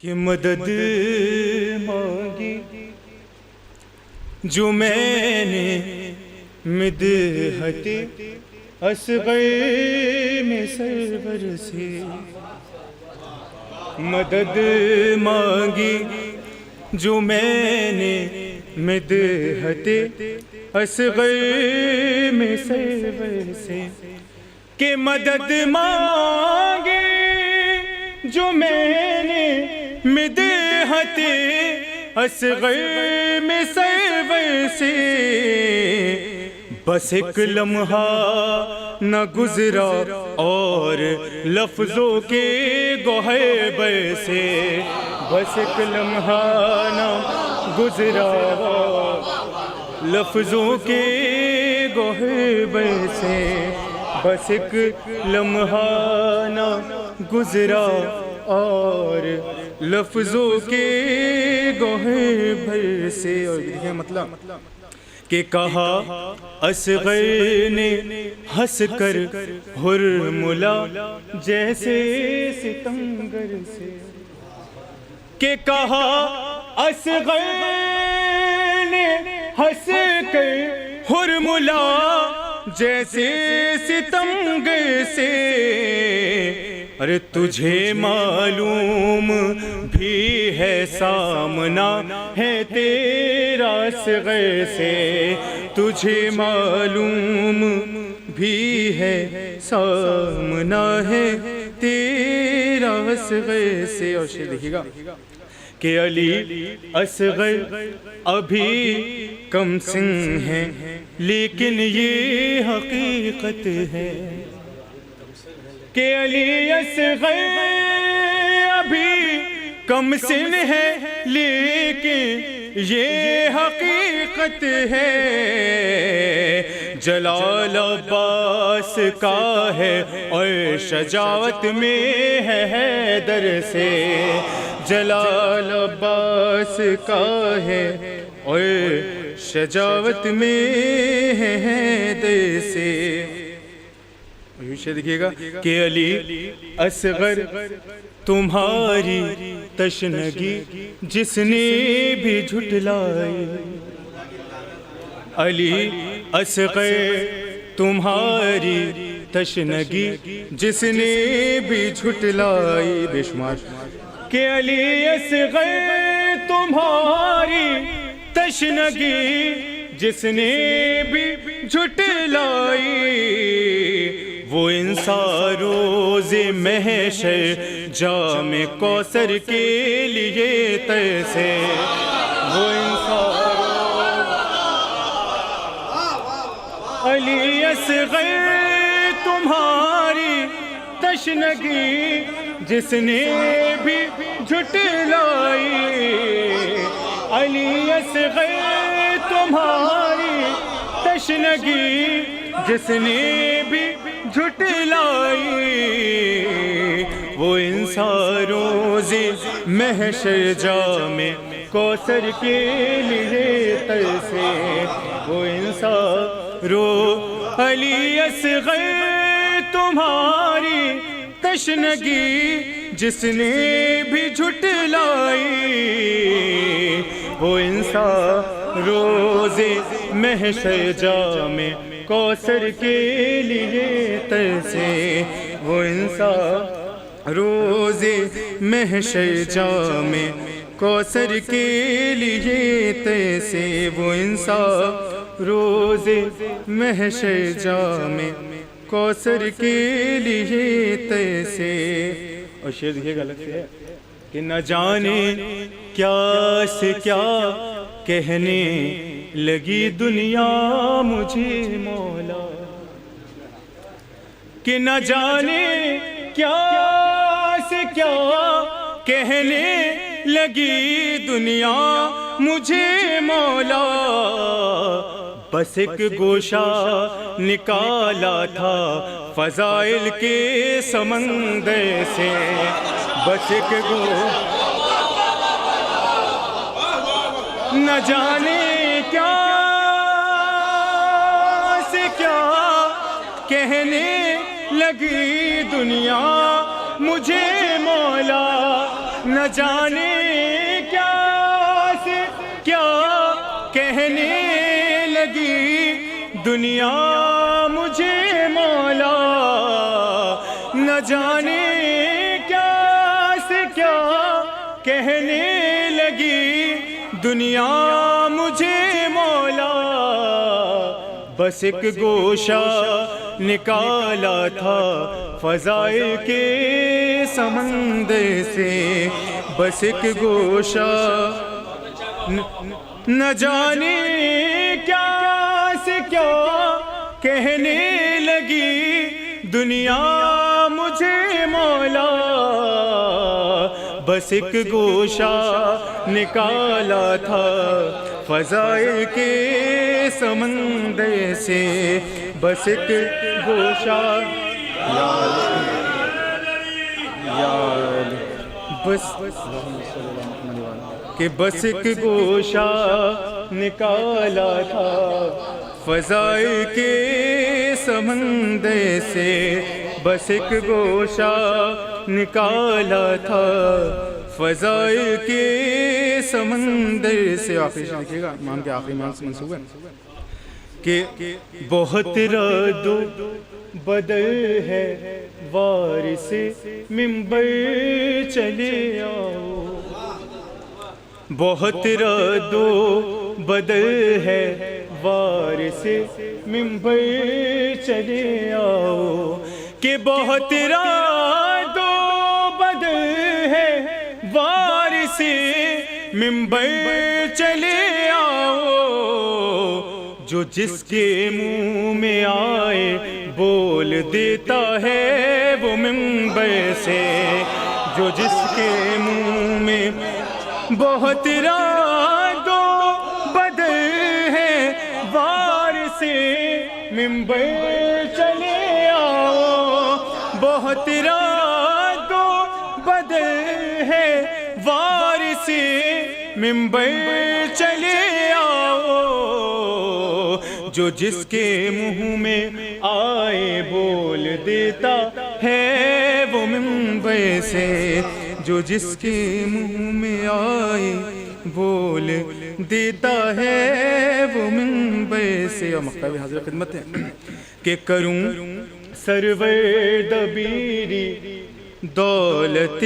کہ مدد مانگی جو میں نے مدحت اصغر میں سرور سے، مدد مانگی جو میں نے مدحت اصغر میں سرور سے، کہ مدد مانگی جو میں نے مدحت اصغر میں سرور سے، بس ایک لمحہ نہ گزرا اور لفظوں کے گوہر سے، بس ایک لمحہ نہ گزرا لفظوں کے گوہر سے، بس ایک لمحہ نہ گزرا اور لفظوں کے گوہر بھر سے۔ اور دیکھیں مطلب کہ کہا اصغر نے ہنس کر ہرملا جیسے ستمگر سے، کہ کہا اصغر نے ہنس کر ہرملا جیسے ستمگر سے، ارے تجھے معلوم بھی ہے سامنا ہے تیرا اصغر سے، تجھے معلوم بھی ہے سامنا ہے تیرا اصغر سے۔ اور شعر دیکھیے گا کہ علی اصغر ابھی کم سن ہے لیکن یہ حقیقت ہے، کہ علی اصغر ابھی کم سن ہے لیکن یہ حقیقت ہے، جلال عباس کا ہے اور شجاعت میں ہے حیدر سے، جلال عباس کا ہے اور شجاعت میں ہے حیدر سے۔ دیکھیے گا کہ علی اصغر تمہاری تشنگی جس نے بھی جھٹلائی، علی اصغر تمہاری تشنگی جس نے بھی جھٹلائی بے شمار، کہ علی اصغر تمہاری تشنگی جس نے بھی جھٹلائی، وہ انسان روز محشر جام کوثر کے لیے ترسے، وہ انسان علی اصغر تمہاری تشنگی جس نے بھی جھٹلائی، علی اصغر تمہاری تشنگی جس نے بھی جھٹلائی، وہ انسان روز محشر جام کوثر کے لیے ترسے، وہ انسان علی اصغر تمہاری تشنگی جس نے بھی جھٹلائی، وہ انسان روز محشر جام کوثر کے لیے ترسے، وہ انسان روز محشر جام کوثر کے لیے ترسے، وہ انسان روز محشر جام کوثر کے لیے ترسے۔ اور شعر دیکھیے گا الگ سے ہے کہ نہ جانے کیا سے کیا کہنے لگی دنیا مجھے مولا، کہ نہ جانے کیا سے کیا کہنے لگی دنیا مجھے مولا، بس ایک گوشہ نکالا تھا فضائل کے سمندر سے، بس ایک نہ جانے کیا سے کیا کہنے لگی دنیا مجھے مولا، نہ جانے کیا سے کیا کہنے لگی دنیا مجھے مولا، نہ جانے کیا سے کیا کہنے لگی دنیا مجھے مولا، بس ایک گوشہ نکالا تھا فضائل کے سمندر سے، بس ایک گوشہ نہ جانے کیا سے کیا کہنے لگی دنیا مجھے مولا، بس ایک گوشہ نکالا تھا فضائل کے سمندر سے، بس ایک گوشہ بس ایک گوشہ نکالا تھا فضائل کے سمندر سے، بس ایک گوشہ نکالا تھا فضائل کے سمندر سے۔ آخری دیکھیے گا امام کے آخری مان سے منسوب ہے کہ بہت رد و بدل ہے وارث منبر چلے آؤ، بہت رد و بدل ہے وارث منبر چلے آؤ، کہ بہت رد و بدل ہے وارث منبر چلے آؤ، جو جس کے منہ میں آئے بول دیتا ہے وہ منبر سے، جو جس کے منہ میں بہت رد و بدل ہے وارث منبر چلے آؤ، بہت رد و بدل ہے وارث منبر چلے آؤ، جو جس کے منہ میں آئے بول دیتا ہے وہ منبر سے، جو جس کے منہ میں آئے بول دیتا ہے وہ منبر سے۔ اور مکتب حاضر خدمت ہے کہ کروں سرور دبیری دولت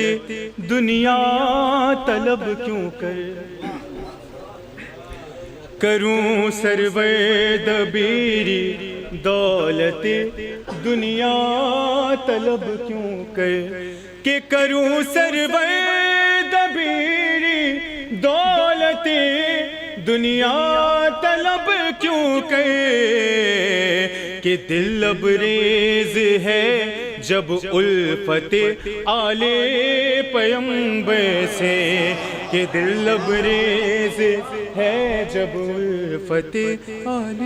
دنیا طلب کیوں کر، کروں سرور دبیری دولت دنیا طلب کیوں کر، کہ کروں سرور دبیری دولت دنیا طلب کیوں کر، کہ دل لبریز ہے جب الفت آل پیمبر سے، کہ دل لبریز ہے جب الفت آل